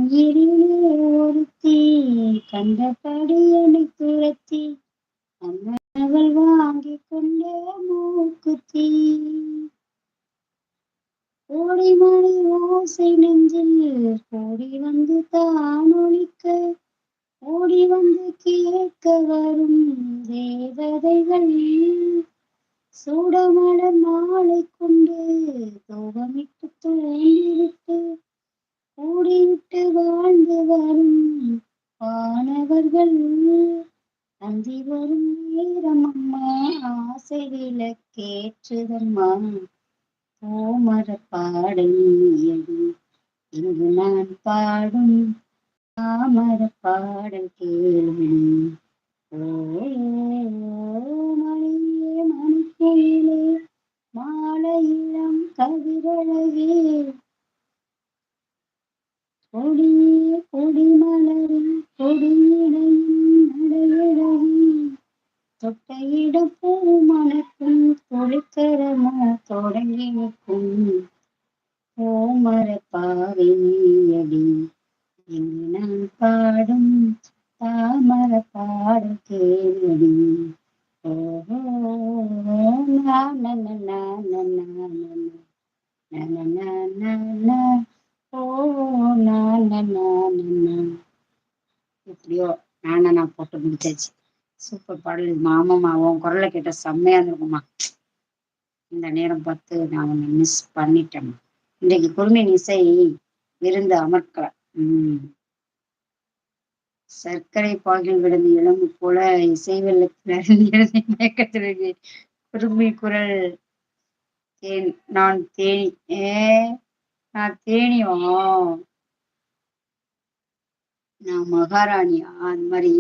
உயிரிலே ஒருத்தி கண்டபடி என்னை துரத்தி அவள் வாங்கிக் கொண்ட மூக்குத்தி ஓடி மணி ஓசை நெஞ்சில் ஓடி வந்து தான் ஒழிக்க ஓடி வந்து கேட்க வரும் தேவதைகள் சூடமலர் மாலை கொண்டு தோகமிட்டு தோண்டிவிட்டு கூடிவிட்டு வாழ்ந்து வரும் வானவர்கள் அந்தி வரும் நேரம் அம்மா ஆசை விளக்கேற்றுதம்மா ஓமர பாடலியது இங்கு நான் பாடும் தாமர பாடல் கேள்வி ஓ மணியே மணிக்குயிலே மாலையிலம் கதிரழகே கொடியே கொடிமலரின் கொடியிடையும் நடையழகி தொட்டையிடம் பூ மணக்கும் தொழிற்கரமா தொடங்கி நிற்கும் ஓமர பாவையடி இங்கு நான் பாடும் தாமர பாடல் கேள்வி ஓஹோ எப்படியோ நான் போட்டு முடிச்சாச்சு. சூப்பர் பாடல் மாமாமா, உன் குரலை கேட்ட செம்மையா இருந்திருக்குமா. இந்த நேரம் பார்த்து நான் உன்னை மிஸ் பண்ணிட்டேன். இன்றைக்கு குழுமின் இசை விருந்து அமர்க்கலாம். சர்க்கரை பாகில் விழுந்து இளம்பு போல இசை வெள்ளத்தில் மயக்கத்திற்கு குருமி குரல் நான் தேனி நான் தேனியோ நான் மகாராணியா அந்த மாதிரி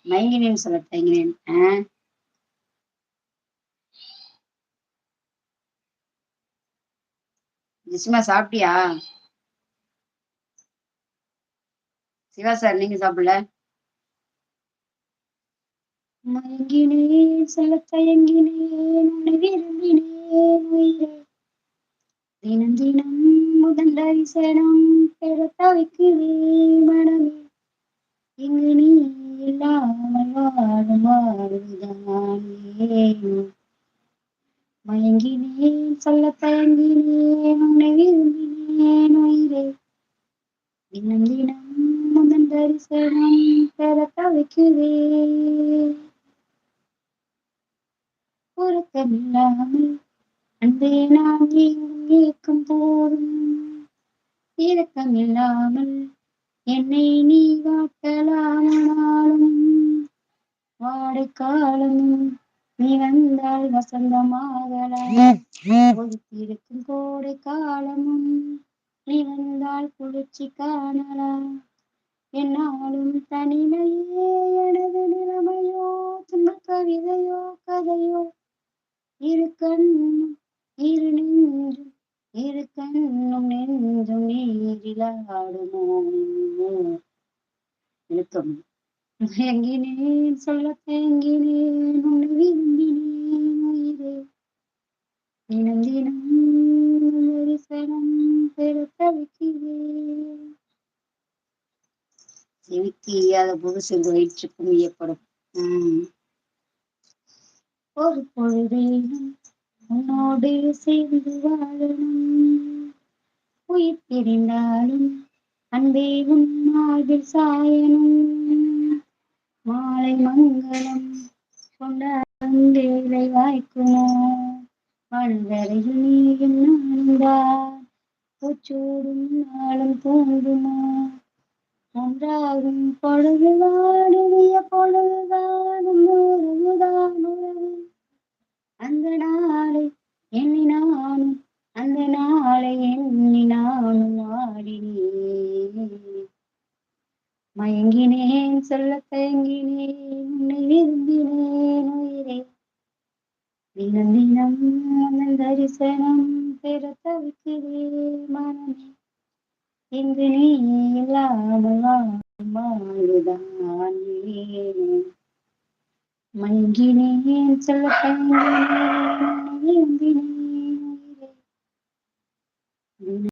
மயங்கினேன்னு சொல்ல தயங்கினேன். நிச்சயமா சாப்பிட்டியா சிவா சார்? நீங்க சாப்பிடல? மயங்கினேன் சொல்ல தயங்கினேன் விரும்பினேன் உயிரே தினம் தினம் முதல் தரிசனம் பெற தவிக்கிறேன் மனமே இங்கு நீ இல்லாமல் வாழும் வாழ்வுதானே மயங்கினேன் சொல்ல தயங்கினேன் உன்னை விரும்பினேன் உயிரே தினம் தினம் முதல் தரிசனம் பெற தவிக்கிறேன் உறக்கமில்லாமல் அன்பே நான் ஏக்கும் போதும் இரக்கமில்லாமல் என்னை நீ வாட்டலானாலும் வாடை காலமும் நீ வந்தால் வசந்தமாகலாம் ஒதுக்கியிருக்கும் கோடை காலமும் நீ வந்தால் குளிர்ச்சி காணலாம் என்னாலும் தனிமையே எனது நிலைமையோ துன்ப கவிதையோ கதையோ இரு கண்ணும் இரு நெஞ்சும் இரு கண்ணும் நெஞ்சும் நீரிலாடுமோ இழுக்கம் மயங்கினேன் சொல்ல தேங்கினேன் உன்னை விரும்பினேன் உயிரே தினம் தினம் தரிசனம் பெற தவிக்கிறேன் செவிக்கு இல்லாத போது சிறு வயிற்றுக்கும் இயப்படும். ஒரு பொழுதேனும் உன்னோடு சேர்ந்து வாழணும் உயிர் பிரிந்தாலும் அன்பே உன் மார்பில் சாயணும் மாலை மங்களம் கொண்டாடும் வேலை வாய்க்குமோ வாழ்வரையில் நீயும் நான்தான் பூச்சோடும் நாளும் தோன்றுமோ ஒன்றாகும் பொழுதுதான் இனிய பொழுதுதான் உறவுதான் உறவு அந்த நாளை எண்ணி நானும் அந்த நாளை எண்ணி நானும் ஆடினேன் மயங்கினேன் சொல்ல தயங்கினேன் உன்னை விரும்பினேன் உயிரே தினம் தினம் அந்த தரிசனம் பெற தவிக்கிறேன் மனமே இங்கு நீ இல்லாமல் வாழ்வுதான் மயங்கினேன் சொல்ல தயங்கினேன் உன்னை விரும்பினேன் உயிரே